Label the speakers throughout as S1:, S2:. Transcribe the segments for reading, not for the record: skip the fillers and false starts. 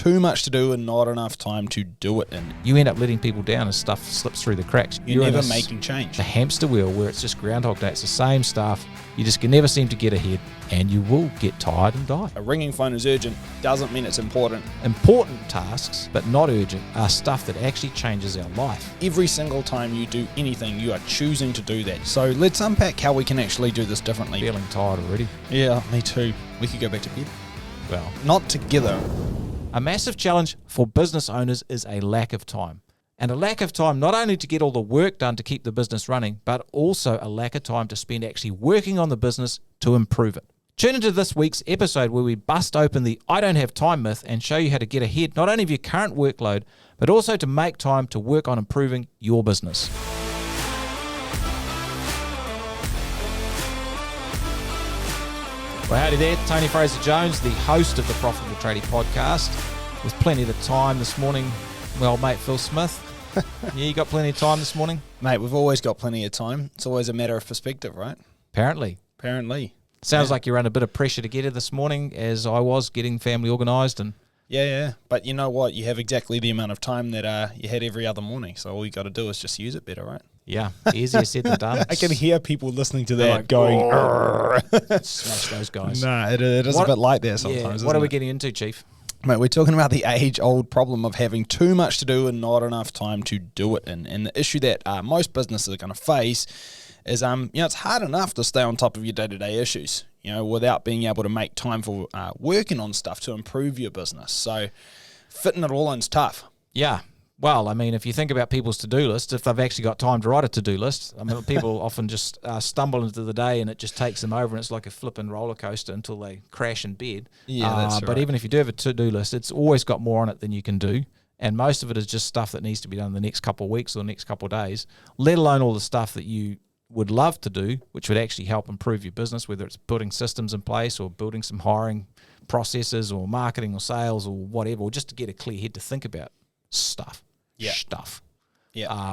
S1: too much to do and not enough time to do it in.
S2: You end up letting people down as stuff slips through the cracks.
S1: You're never making change.
S2: The hamster wheel where it's just Groundhog Day. It's the same stuff. You just can never seem to get ahead, and you will get tired and die.
S1: A ringing phone is urgent doesn't mean it's important.
S2: Important tasks, but not urgent, are stuff that actually changes our life.
S1: Every single time you do anything, you are choosing to do that. So let's unpack how we can actually do this differently.
S2: Feeling tired already.
S1: Yeah, me too. We could go back to bed.
S2: Well,
S1: not together.
S2: A massive challenge for business owners is a lack of time. And a lack of time not only to get all the work done to keep the business running, but also a lack of time to spend actually working on the business to improve it. Tune into this week's episode where we bust open the I don't have time myth and show you how to get ahead not only of your current workload, but also to make time to work on improving your business. Well, howdy there, Tony Fraser-Jones, the host of the Profitable Tradie podcast, with plenty of time this morning. Well, mate, Phil Smith, yeah, you got plenty of time this morning?
S1: Mate, we've always got plenty of time. It's always a matter of perspective, right?
S2: Apparently. Sounds like you're under a bit of pressure to get it this morning, as I was getting family organised. And
S1: Yeah. But you know what? You have exactly the amount of time that you had every other morning. So all you got to do is just use it better, right?
S2: Yeah, easier said than done.
S1: I can hear people listening to that
S2: like,
S1: going,
S2: smash those guys.
S1: No, it is a bit like that sometimes.
S2: Yeah. What are we getting into, Chief?
S1: Mate, we're talking about the age-old problem of having too much to do and not enough time to do it in. And the issue that most businesses are going to face is, it's hard enough to stay on top of your day-to-day issues, without being able to make time for working on stuff to improve your business. So fitting it all in is tough.
S2: Yeah. Well, I mean, if you think about people's to-do list, if they've actually got time to write a to-do list, I mean, people often just stumble into the day and it just takes them over and it's like a flipping roller coaster until they crash in bed.
S1: Yeah, that's right.
S2: But even if you do have a to-do list, it's always got more on it than you can do. And most of it is just stuff that needs to be done in the next couple of weeks or the next couple of days, let alone all the stuff that you would love to do, which would actually help improve your business, whether it's putting systems in place or building some hiring processes or marketing or sales or whatever, or just to get a clear head to think about stuff.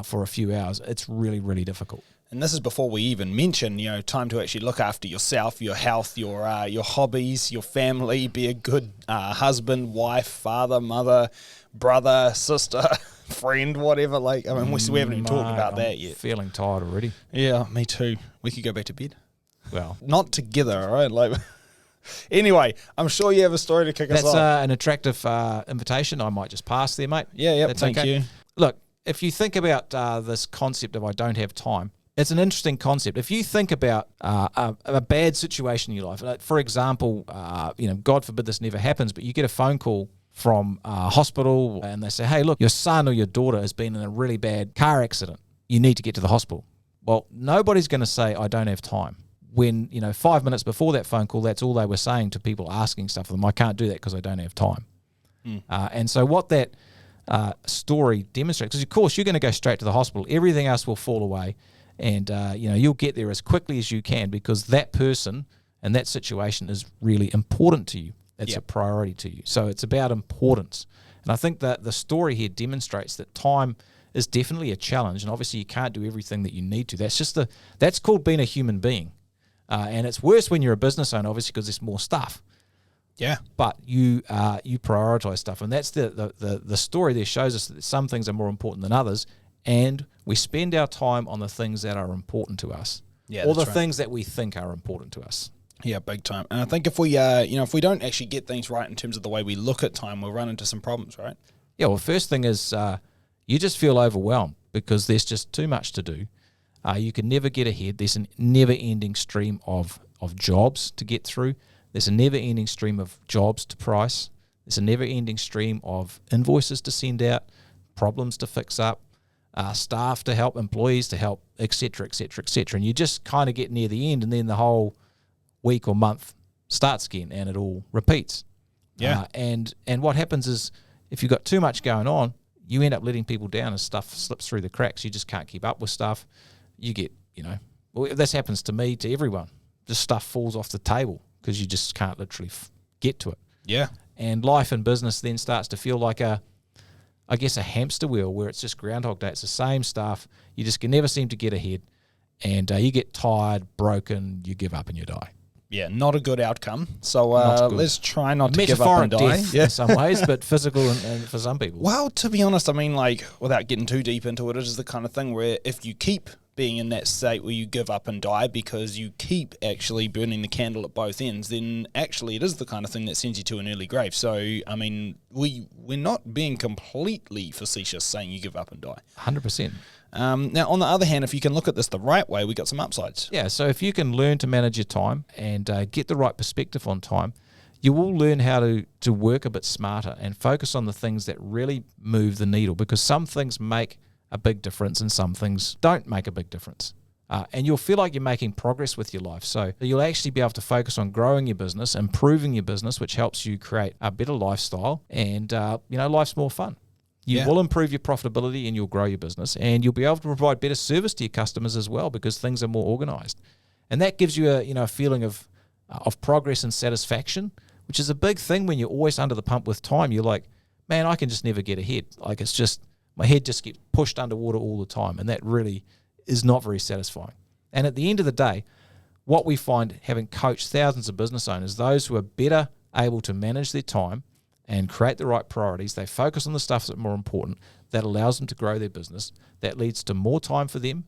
S2: For a few hours. It's really, really difficult.
S1: And this is before we even mention, time to actually look after yourself, your health, your hobbies, your family, be a good husband, wife, father, mother, brother, sister, friend, whatever. We haven't even talked about that yet.
S2: Feeling tired already.
S1: Yeah, me too. We could go back to bed.
S2: Well,
S1: not together, all right? Anyway, I'm sure you have a story to kick us off.
S2: That's an attractive invitation. I might just pass there, mate.
S1: Yeah, thank you.
S2: Look, if you think about this concept of I don't have time, it's an interesting concept. If you think about a bad situation in your life, like for example, God forbid this never happens, but you get a phone call from a hospital and they say, hey, look, your son or your daughter has been in a really bad car accident. You need to get to the hospital. Well, nobody's going to say, I don't have time. When, 5 minutes before that phone call, that's all they were saying to people asking stuff of them. I can't do that because I don't have time. And so what that story demonstrates, because of course you're going to go straight to the hospital. Everything else will fall away. And, you'll get there as quickly as you can because that person and that situation is really important to you. It's a priority to you. So it's about importance. And I think that the story here demonstrates that time is definitely a challenge. And obviously you can't do everything that you need to. That's called being a human being. And it's worse when you're a business owner, obviously, because there's more stuff.
S1: Yeah.
S2: But you prioritize stuff. And that's the story there shows us that some things are more important than others. And we spend our time on the things that are important to us.
S1: Yeah,
S2: or the things that we think are important to us.
S1: Yeah, big time. And I think if we don't actually get things right in terms of the way we look at time, we'll run into some problems, right?
S2: Yeah, well, first thing is you just feel overwhelmed because there's just too much to do. You can never get ahead. There's a never-ending stream of jobs to get through. There's a never-ending stream of jobs to price. There's a never-ending stream of invoices to send out, problems to fix up, staff to help, employees to help, et cetera, et cetera, et cetera. And you just kind of get near the end and then the whole week or month starts again and it all repeats.
S1: Yeah.
S2: And what happens is if you've got too much going on, you end up letting people down as stuff slips through the cracks. You just can't keep up with stuff. You get, this happens to me, to everyone. Just stuff falls off the table because you just can't literally get to it.
S1: Yeah.
S2: And life and business then starts to feel like a hamster wheel where it's just Groundhog Day. It's the same stuff. You just can never seem to get ahead. And you get tired, broken, you give up and you die.
S1: Yeah, not a good outcome. So
S2: Not good.
S1: let's try not to give up and die.
S2: Death in some ways, but physical and for some people.
S1: Well, to be honest, I mean, like, without getting too deep into it, it is the kind of thing where if you keep being in that state where you give up and die because you keep actually burning the candle at both ends, then actually it is the kind of thing that sends you to an early grave. So, I mean, we're not being completely facetious saying you give up and die.
S2: 100%.
S1: Now, on the other hand, if you can look at this the right way, we got some upsides.
S2: Yeah, so if you can learn to manage your time and get the right perspective on time, you will learn how to work a bit smarter and focus on the things that really move the needle, because some things make a big difference and some things don't make a big difference. And you'll feel like you're making progress with your life. So you'll actually be able to focus on growing your business, improving your business, which helps you create a better lifestyle, and life's more fun. You will improve your profitability and you'll grow your business, and you'll be able to provide better service to your customers as well because things are more organized. And that gives you a feeling of progress and satisfaction, which is a big thing when you're always under the pump with time. You're like, man, I can just never get ahead. Like, it's just, my head just gets pushed underwater all the time, and that really is not very satisfying. And at the end of the day, what we find, having coached thousands of business owners, those who are better able to manage their time and create the right priorities, they focus on the stuff that's more important, that allows them to grow their business, that leads to more time for them,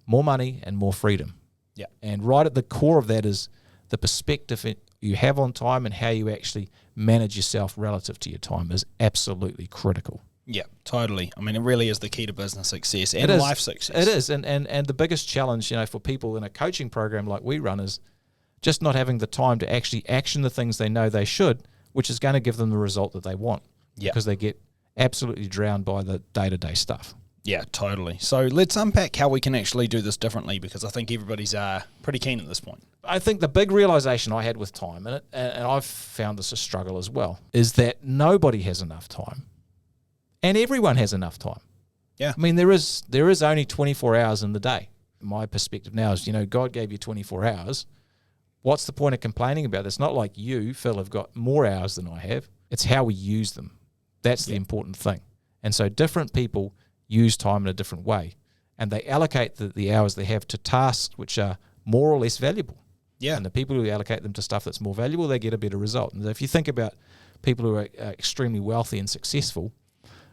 S2: more money, and more freedom.
S1: Yeah.
S2: And right at the core of that is the perspective you have on time, and how you actually manage yourself relative to your time is absolutely critical.
S1: Yeah, totally. I mean, it really is the key to business success and life success.
S2: It is. And the biggest challenge, for people in a coaching program like we run is just not having the time to actually action the things they know they should, which is going to give them the result that they want.
S1: Yeah.
S2: Because they get absolutely drowned by the day-to-day stuff.
S1: Yeah, totally. So let's unpack how we can actually do this differently, because I think everybody's pretty keen at this point.
S2: I think the big realization I had with time, and I've found this a struggle as well, is that nobody has enough time. And everyone has enough time.
S1: Yeah.
S2: I mean, there is only 24 hours in the day. My perspective now is, God gave you 24 hours. What's the point of complaining about it? It's not like you, Phil, have got more hours than I have. It's how we use them. That's the important thing. And so different people use time in a different way, and they allocate the hours they have to tasks which are more or less valuable.
S1: Yeah.
S2: And the people who allocate them to stuff that's more valuable, they get a better result. And if you think about people who are extremely wealthy and successful,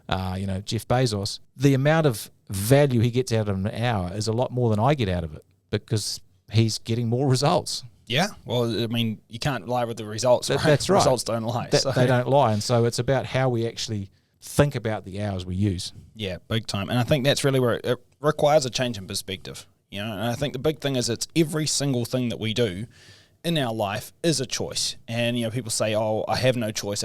S2: Jeff Bezos, the amount of value he gets out of an hour is a lot more than I get out of it, because he's getting more results.
S1: Yeah, well, I mean, you can't lie with the results, right?
S2: That's right.
S1: Results don't lie.
S2: They don't lie, and so it's about how we actually think about the hours we use.
S1: Yeah, big time. And I think that's really where it requires a change in perspective. And I think the big thing is it's every single thing that we do in our life is a choice. And, people say, oh, I have no choice.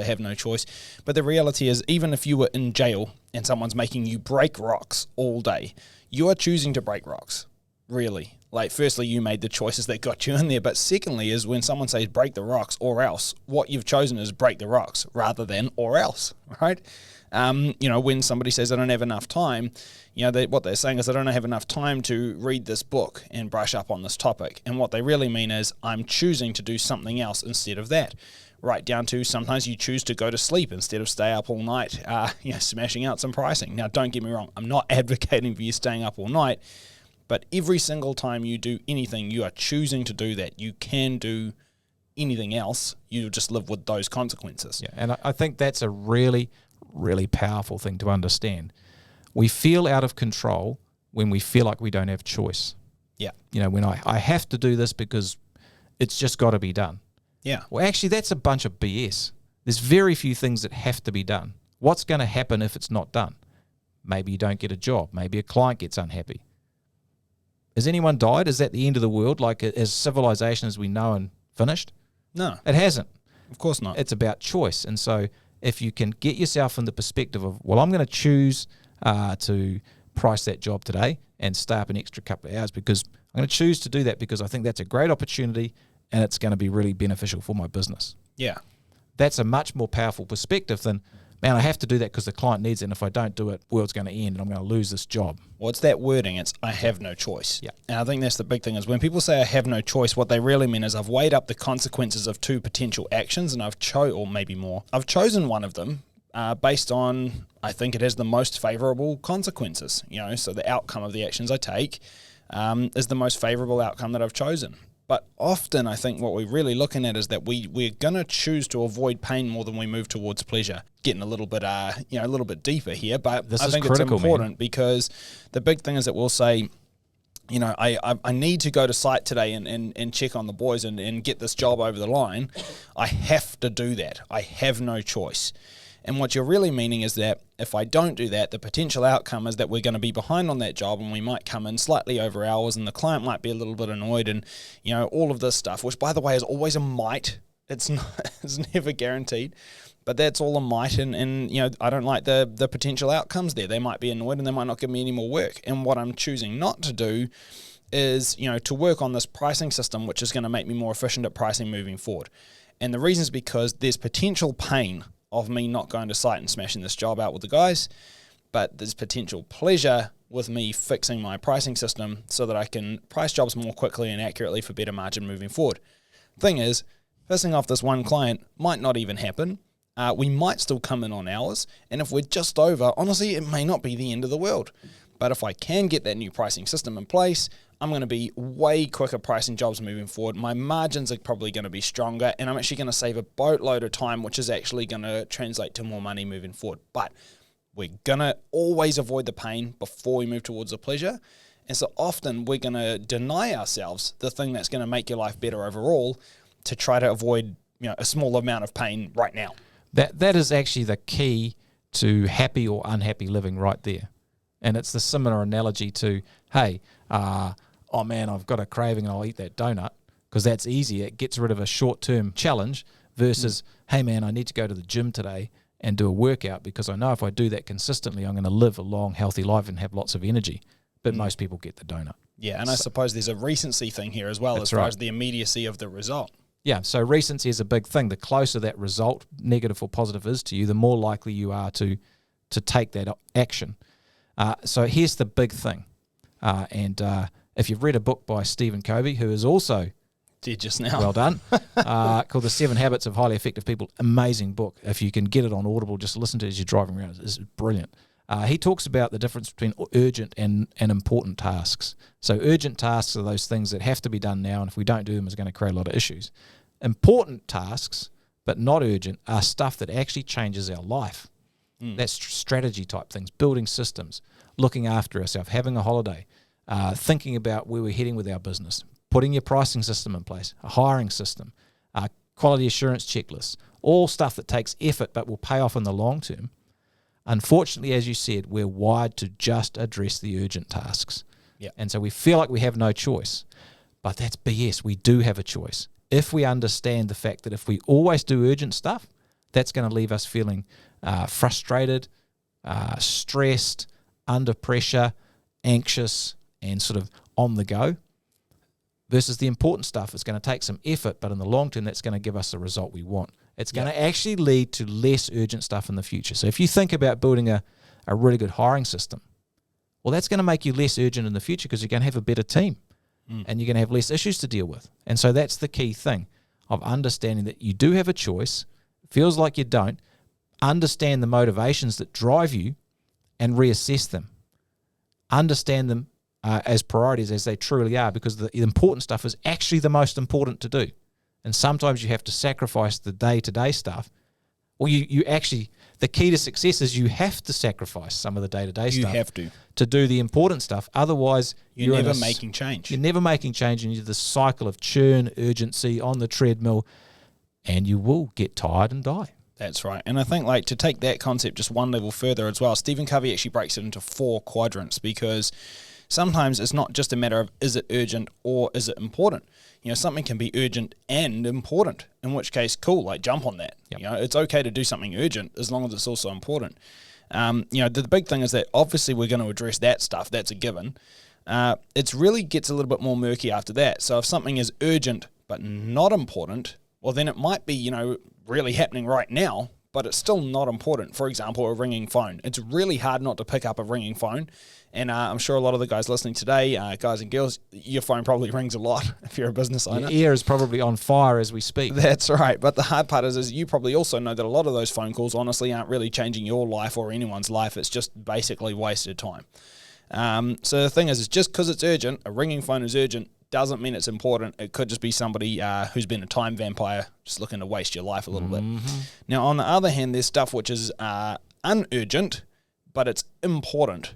S1: But the reality is, even if you were in jail and someone's making you break rocks all day, you are choosing to break rocks, really. Like, firstly, you made the choices that got you in there. But secondly is when someone says break the rocks or else, what you've chosen is break the rocks rather than or else, right? When somebody says I don't have enough time, what they're saying is I don't have enough time to read this book and brush up on this topic. And what they really mean is I'm choosing to do something else instead of that. Right down to sometimes you choose to go to sleep instead of stay up all night, smashing out some pricing. Now, don't get me wrong. I'm not advocating for you staying up all night, but every single time you do anything, you are choosing to do that. You can do anything else. You just live with those consequences.
S2: Yeah, and I think that's a really, really powerful thing to understand. We feel out of control when we feel like we don't have choice.
S1: Yeah.
S2: When I have to do this because it's just got to be done.
S1: Yeah.
S2: Well, actually, that's a bunch of BS. There's very few things that have to be done. What's going to happen if it's not done? Maybe you don't get a job. Maybe a client gets unhappy. Has anyone died? Is that the end of the world? Like, as civilization as we know and finished?
S1: No.
S2: It hasn't.
S1: Of course not.
S2: It's about choice. And so if you can get yourself in the perspective of, well, I'm going to choose to price that job today and stay up an extra couple of hours because I'm going to choose to do that because I think that's a great opportunity and it's going to be really beneficial for my business.
S1: Yeah.
S2: That's a much more powerful perspective than, man, I have to do that because the client needs it, and if I don't do it, the world's going to end and I'm going to lose this job.
S1: Well, it's that wording. It's I have no choice.
S2: Yeah.
S1: And I think that's the big thing is when people say I have no choice, what they really mean is I've weighed up the consequences of two potential actions and or maybe more. I've chosen one of them based on, I think it has the most favorable consequences. So the outcome of the actions I take is the most favorable outcome that I've chosen. But often I think what we're really looking at is that we're going to choose to avoid pain more than we move towards pleasure. Getting a little bit a little bit deeper here, but I think it's important, because the big thing is that we'll say, I need to go to site today and check on the boys and get this job over the line. I have to do that. I have no choice. And what you're really meaning is that if I don't do that, the potential outcome is that we're going to be behind on that job, and we might come in slightly over hours, and the client might be a little bit annoyed, and all of this stuff, which by the way is always a might. It's never guaranteed, but that's all a might. And I don't like the potential outcomes there. They might be annoyed and they might not give me any more work. And what I'm choosing not to do is to work on this pricing system, which is going to make me more efficient at pricing moving forward. And the reason is because there's potential pain of me not going to site and smashing this job out with the guys, but there's potential pleasure with me fixing my pricing system so that I can price jobs more quickly and accurately for better margin moving forward. Thing is, pissing off this one client might not even happen. We might still come in on hours, and if we're just over, honestly, it may not be the end of the world. But if I can get that new pricing system in place, I'm going to be way quicker pricing jobs moving forward. My margins are probably going to be stronger, and I'm actually going to save a boatload of time, which is actually going to translate to more money moving forward. But we're going to always avoid the pain before we move towards the pleasure. And so often we're going to deny ourselves the thing that's going to make your life better overall to try to avoid a small amount of pain right now.
S2: That is actually the key to happy or unhappy living right there. And it's the similar analogy to, hey, oh man, I've got a craving and I'll eat that donut, because that's easier. It gets rid of a short-term challenge versus, hey man, I need to go to the gym today and do a workout, because I know if I do that consistently, I'm going to live a long, healthy life and have lots of energy. But most people get the donut.
S1: Yeah, and I suppose there's a recency thing here as well, as far as the immediacy of the result.
S2: Yeah, so recency is a big thing. The closer that result, negative or positive, is to you, the more likely you are to take that action. So here's the big thing. If you've read a book by Stephen Covey, who is also
S1: did just now,
S2: well done, called The 7 Habits of Highly Effective People, amazing book. If you can get it on Audible, just listen to it as you're driving around. It's brilliant. He talks about the difference between urgent and important tasks. So urgent tasks are those things that have to be done now, and if we don't do them, it's going to create a lot of issues. Important tasks, but not urgent, are stuff that actually changes our life. That's strategy type things, building systems, looking after ourselves, having a holiday, thinking about where we're heading with our business, putting your pricing system in place, a hiring system, quality assurance checklists, all stuff that takes effort but will pay off in the long term. Unfortunately, as you said, we're wired to just address the urgent tasks.
S1: Yeah.
S2: And so we feel like we have no choice. But that's BS. We do have a choice. If we understand the fact that if we always do urgent stuff, that's going to leave us feeling frustrated, stressed, under pressure, anxious, and sort of on the go. Versus the important stuff is going to take some effort, but in the long term, that's going to give us the result we want. It's going to actually lead to less urgent stuff in the future. So if you think about building a really good hiring system, well, that's going to make you less urgent in the future because you're going to have a better team and you're going to have less issues to deal with. And so that's the key thing of understanding that you do have a choice. Feels like you don't. Understand the motivations that drive you and reassess them. Understand them as priorities as they truly are, because the important stuff is actually the most important to do. And sometimes you have to sacrifice the day-to-day stuff. Well, you actually, the key to success is you have to sacrifice some of the day-to-day stuff.
S1: You have to
S2: do the important stuff. Otherwise,
S1: you're never making change.
S2: You're never making change, and you're the cycle of churn, urgency on the treadmill, and you will get tired and die.
S1: That's right. And I think to take that concept just one level further as well, Stephen Covey actually breaks it into 4 quadrants, because sometimes it's not just a matter of is it urgent or is it important. Something can be urgent and important, in which case, cool, jump on that. Yep. It's okay to do something urgent as long as it's also important. The big thing is that obviously we're going to address that stuff. That's a given. It really gets a little bit more murky after that. So if something is urgent but not important, well, then it might be, really happening right now, but it's still not important. For example, a ringing phone. It's really hard not to pick up a ringing phone. And I'm sure a lot of the guys listening today, guys and girls, your phone probably rings a lot if you're a business owner.
S2: Your ear is probably on fire as we speak.
S1: That's right. But the hard part is you probably also know that a lot of those phone calls honestly aren't really changing your life or anyone's life. It's just basically wasted time. So the thing is just because it's urgent, a ringing phone is urgent, doesn't mean it's important. It could just be somebody who's been a time vampire, just looking to waste your life a little bit. Now, on the other hand, there's stuff which is unurgent, but it's important.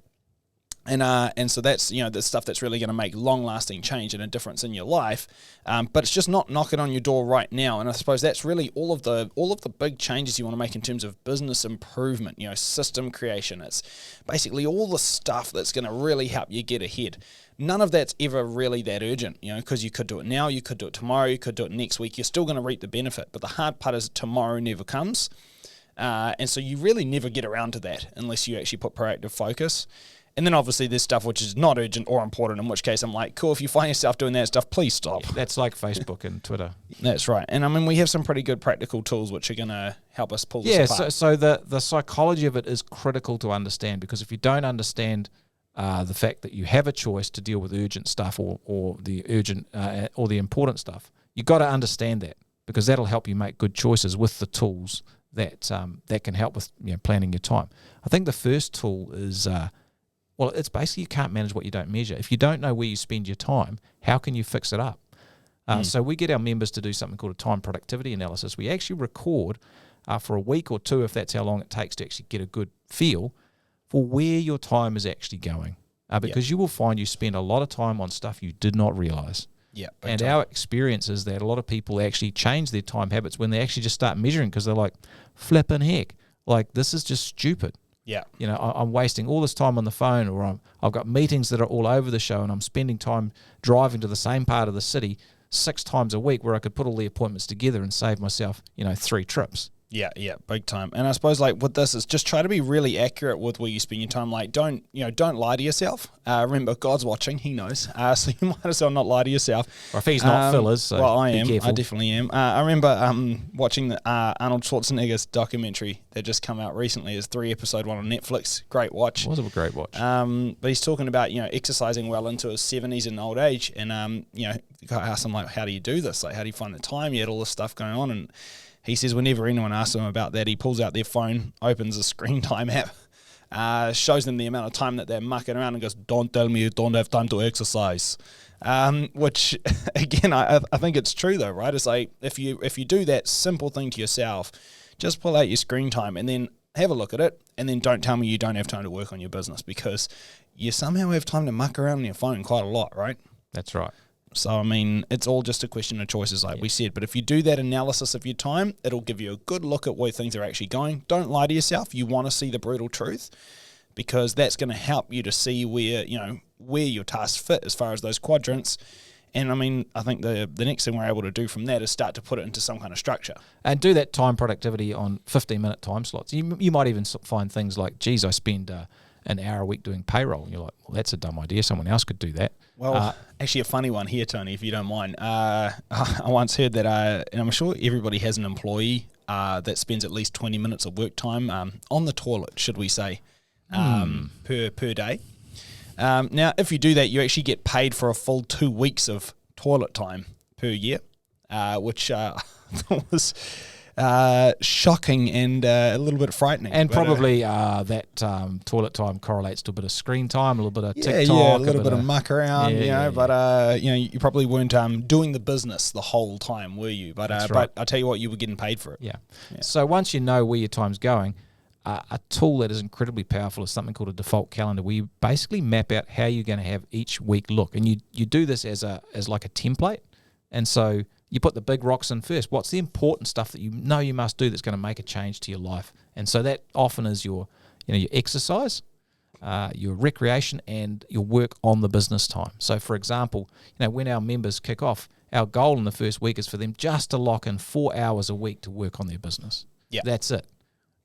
S1: And so that's, the stuff that's really going to make long-lasting change and a difference in your life. But it's just not knocking on your door right now. And I suppose that's really all of the big changes you want to make in terms of business improvement, system creation. It's basically all the stuff that's going to really help you get ahead. None of that's ever really that urgent, because you could do it now, you could do it tomorrow, you could do it next week. You're still going to reap the benefit. But the hard part is tomorrow never comes. And so you really never get around to that unless you actually put proactive focus. And then obviously there's stuff which is not urgent or important, in which case I'm like, cool, if you find yourself doing that stuff, please stop.
S2: Yeah, that's like Facebook and Twitter.
S1: That's right. And we have some pretty good practical tools which are going to help us pull this apart.
S2: So the psychology of it is critical to understand, because if you don't understand the fact that you have a choice to deal with urgent stuff or the urgent or the important stuff, you've got to understand that, because that'll help you make good choices with the tools that can help with planning your time. I think the first tool is... it's basically you can't manage what you don't measure. If you don't know where you spend your time, how can you fix it up? So we get our members to do something called a time productivity analysis. We actually record for a week or two, if that's how long it takes to actually get a good feel for where your time is actually going. Because you will find you spend a lot of time on stuff you did not realize.
S1: Yeah,
S2: and our experience is that a lot of people actually change their time habits when they actually just start measuring, because they're like, flipping heck, like this is just stupid.
S1: Yeah,
S2: I'm wasting all this time on the phone, or I've got meetings that are all over the show, and I'm spending time driving to the same part of the city 6 times a week, where I could put all the appointments together and save myself, 3 trips.
S1: Yeah, big time. And I suppose with this is just try to be really accurate with where you spend your time. Like don't lie to yourself. Remember, God's watching; He knows. So you might as well not lie to yourself.
S2: Or if He's not, Phil is. So
S1: well, I am.
S2: Careful.
S1: I definitely am. I remember watching the Arnold Schwarzenegger's documentary that just come out recently. It's 3-episode one on Netflix. Great watch.
S2: It was a great watch.
S1: But he's talking about exercising well into his 70s and old age, and I asked him how do you do this? Like, how do you find the time? You had all this stuff going on, and he says whenever anyone asks him about that, he pulls out their phone, opens a screen time app, shows them the amount of time that they're mucking around, and goes, "Don't tell me you don't have time to exercise." Which, again, I think it's true though, right? It's like if you do that simple thing to yourself, just pull out your screen time and then have a look at it, and then don't tell me you don't have time to work on your business, because you somehow have time to muck around on your phone quite a lot, right?
S2: That's right.
S1: So, it's all just a question of choices, like we said. But if you do that analysis of your time, it'll give you a good look at where things are actually going. Don't lie to yourself. You want to see the brutal truth, because that's going to help you to see where your tasks fit as far as those quadrants. And, I think the next thing we're able to do from that is start to put it into some kind of structure.
S2: And do that time productivity on 15-minute time slots. You might even find things like, geez, I spend an hour a week doing payroll. And you're like, well, that's a dumb idea. Someone else could do that.
S1: Well, actually a funny one here, Tony, if you don't mind. I once heard that, and I'm sure everybody has an employee that spends at least 20 minutes of work time on the toilet, should we say, per day. Now, if you do that, you actually get paid for a full 2 weeks of toilet time per year, which was shocking and a little bit frightening.
S2: And probably that toilet time correlates to a bit of screen time, a little bit of TikTok.
S1: Yeah, a little bit of muck around, but you probably weren't doing the business the whole time, were you? But
S2: right.
S1: But I tell you what, you were getting paid for it.
S2: Yeah. So once you know where your time's going, a tool that is incredibly powerful is something called a default calendar, where you basically map out how you're going to have each week look, and you do this as like a template. And so you put the big rocks in first. What's the important stuff that you know you must do that's going to make a change to your life? And so that often is your exercise, your recreation, and your work on the business time. So, for example, when our members kick off, our goal in the first week is for them just to lock in 4 hours a week to work on their business.
S1: Yeah,
S2: that's it.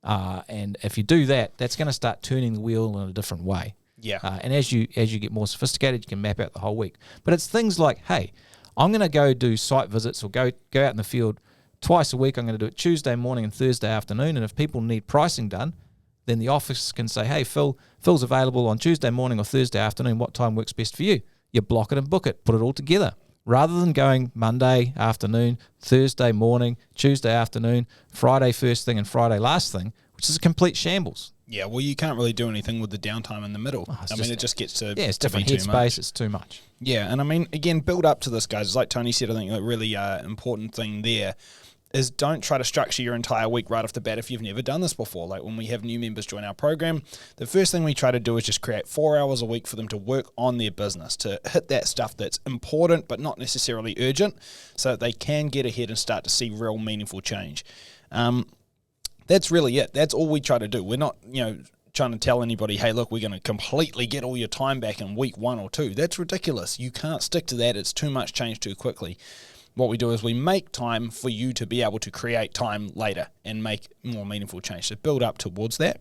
S2: And if you do that, that's going to start turning the wheel in a different way.
S1: Yeah.
S2: And as you get more sophisticated, you can map out the whole week. But it's things like, hey, I'm going to go do site visits or go out in the field twice a week. I'm going to do it Tuesday morning and Thursday afternoon. And if people need pricing done, then the office can say, hey, Phil's available on Tuesday morning or Thursday afternoon. What time works best for you? You block it and book it. Put it all together. Rather than going Monday afternoon, Thursday morning, Tuesday afternoon, Friday first thing and Friday last thing, which is a complete shambles.
S1: Yeah, well, you can't really do anything with the downtime in the middle. It just gets to
S2: it's
S1: to
S2: different
S1: be too much.
S2: headspace. It's too much.
S1: Yeah, and I mean, again, build up to this, guys. It's like Tony said, I think a really important thing there is don't try to structure your entire week right off the bat if you've never done this before. Like when we have new members join our program, the first thing we try to do is just create 4 hours a week for them to work on their business, to hit that stuff that's important but not necessarily urgent, so that they can get ahead and start to see real meaningful change. That's really it. That's all we try to do. We're not, trying to tell anybody, hey, look, we're going to completely get all your time back in week 1 or 2. That's ridiculous. You can't stick to that. It's too much change too quickly. What we do is we make time for you to be able to create time later and make more meaningful change. So build up towards that.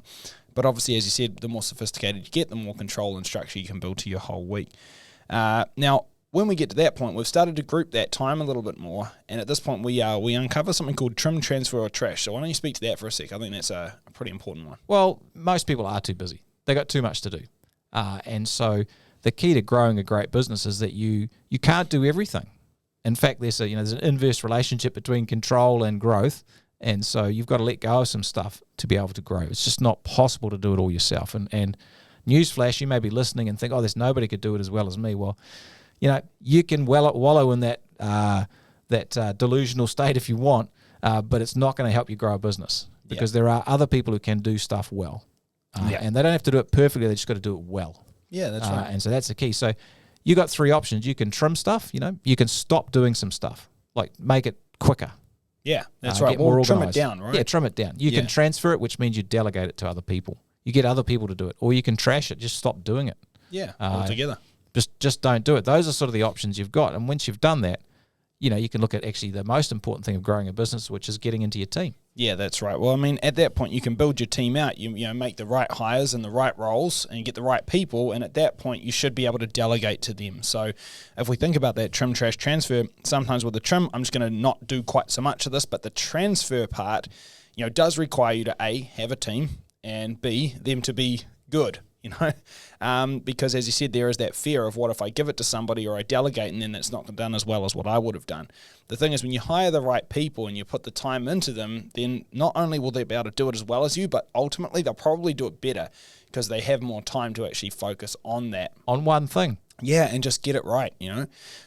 S1: But obviously, as you said, the more sophisticated you get, the more control and structure you can build to your whole week. Now, when we get to that point, we've started to group that time a little bit more. And at this point, we uncover something called trim, transfer, or trash. So why don't you speak to that for a sec? I think that's a pretty important one.
S2: Well, most people are too busy. They got too much to do. And so the key to growing a great business is that you can't do everything. In fact, there's an inverse relationship between control and growth, and so you've got to let go of some stuff to be able to grow. It's just not possible to do it all yourself. And newsflash, you may be listening and think, oh, there's nobody could do it as well as me. Well, you can wallow in that delusional state if you want, but it's not going to help you grow a business because there are other people who can do stuff well, and they don't have to do it perfectly. They just got to do it well.
S1: Yeah, that's right.
S2: And so that's the key. So you got 3 options. You can trim stuff, you can stop doing some stuff, like make it quicker.
S1: Yeah, that's right. Well, trim it down, right?
S2: Yeah, trim it down. You can transfer it, which means you delegate it to other people. You get other people to do it, or you can trash it. Just stop doing it.
S1: Yeah, altogether.
S2: Just don't do it. Those are sort of the options you've got. And once you've done that, you can look at actually the most important thing of growing a business, which is getting into your team. Yeah,
S1: that's right. Well, I mean, at that point, you can build your team out. You make the right hires and the right roles and you get the right people. And at that point, you should be able to delegate to them. So if we think about that trim, trash, transfer, sometimes with the trim, I'm just going to not do quite so much of this. But the transfer part, does require you to A, have a team, and B, them to be good. Because as you said, there is that fear of what if I give it to somebody or I delegate and then it's not done as well as what I would have done. The thing is, when you hire the right people and you put the time into them, then not only will they be able to do it as well as you, but ultimately they'll probably do it better because they have more time to actually focus on that.
S2: On one thing.
S1: Yeah, and just get it right,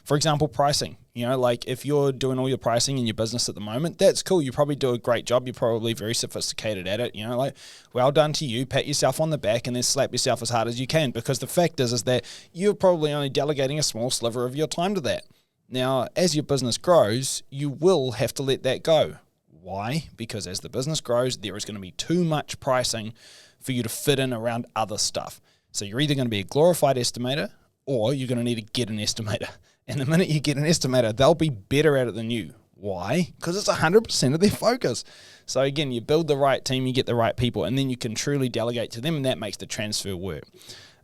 S1: For example, pricing. Like if you're doing all your pricing in your business at the moment, that's cool. You probably do a great job. You're probably very sophisticated at it. Like, well done to you. Pat yourself on the back and then slap yourself as hard as you can, because the fact is that you're probably only delegating a small sliver of your time to that. Now, as your business grows, you will have to let that go. Why? Because as the business grows, there is going to be too much pricing for you to fit in around other stuff. So you're either going to be a glorified estimator or you're going to need to get an estimator. And the minute you get an estimator, they'll be better at it than you. Why? Because it's 100% of their focus. So again, you build the right team, you get the right people, and then you can truly delegate to them, and that makes the transfer work.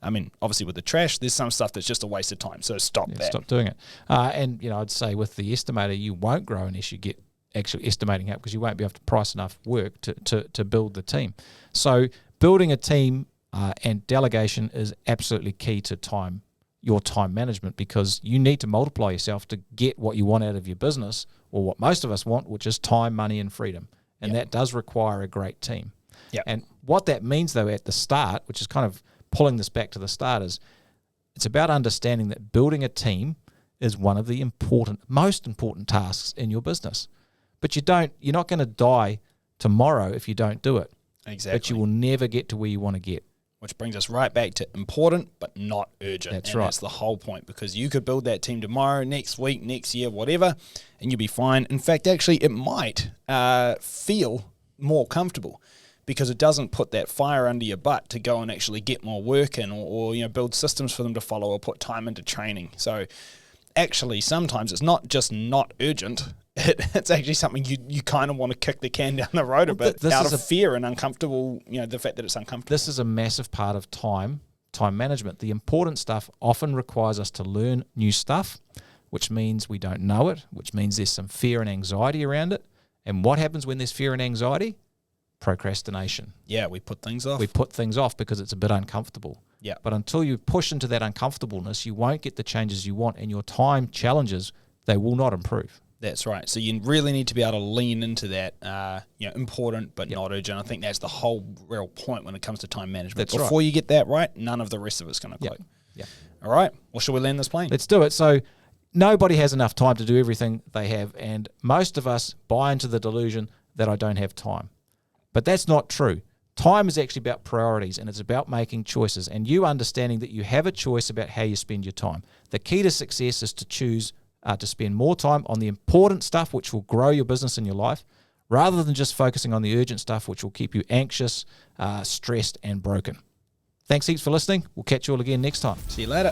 S1: I mean, obviously with the trash, there's some stuff that's just a waste of time. So stop that.
S2: Stop doing it. And I'd say with the estimator, you won't grow unless you get actual estimating help, because you won't be able to price enough work to build the team. So building a team and delegation is absolutely key to your time management, because you need to multiply yourself to get what you want out of your business, or what most of us want, which is time, money, and freedom. And that does require a great team.
S1: Yep.
S2: And what that means, though, at the start, which is kind of pulling this back to the start, is it's about understanding that building a team is one of the most important tasks in your business. But you're not going to die tomorrow if you don't do it.
S1: Exactly.
S2: But you will never get to where you want to get.
S1: Which brings us right back to important but not urgent.
S2: That's right.
S1: That's the whole point, because you could build that team tomorrow, next week, next year, whatever, and you'll be fine. In fact, actually, it might feel more comfortable because it doesn't put that fire under your butt to go and actually get more work in, or build systems for them to follow, or put time into training. So actually, sometimes it's not just not urgent. It's actually something you kind of want to kick the can down the road a bit out of fear and uncomfortable, the fact that it's uncomfortable.
S2: This is a massive part of time management. The important stuff often requires us to learn new stuff, which means we don't know it, which means there's some fear and anxiety around it. And what happens when there's fear and anxiety? Procrastination.
S1: Yeah, we put things off.
S2: We put things off because it's a bit uncomfortable.
S1: Yeah.
S2: But until you push into that uncomfortableness, you won't get the changes you want, and your time challenges, they will not improve.
S1: That's right. So you really need to be able to lean into that, important but not urgent. I think that's the whole real point when it comes to time management.
S2: That's
S1: Before you get that right, none of the rest of it's going to click.
S2: Yeah.
S1: All right. Well, shall we land this plane?
S2: Let's do it. So nobody has enough time to do everything they have, and most of us buy into the delusion that I don't have time. But that's not true. Time is actually about priorities, and it's about making choices, and you understanding that you have a choice about how you spend your time. The key to success is to choose to spend more time on the important stuff which will grow your business and your life, rather than just focusing on the urgent stuff which will keep you anxious, stressed, and broken. Thanks heaps for listening. We'll catch you all again next time.
S1: See you later.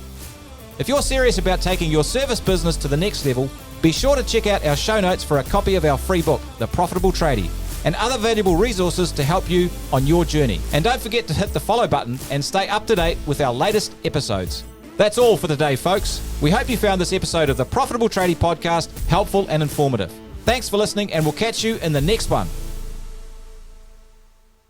S2: If you're serious about taking your service business to the next level, be sure to check out our show notes for a copy of our free book, The Profitable Tradie, and other valuable resources to help you on your journey. And don't forget to hit the follow button and stay up to date with our latest episodes. That's all for today, folks. We hope you found this episode of the Profitable Tradie podcast helpful and informative. Thanks for listening, and we'll catch you in the next one.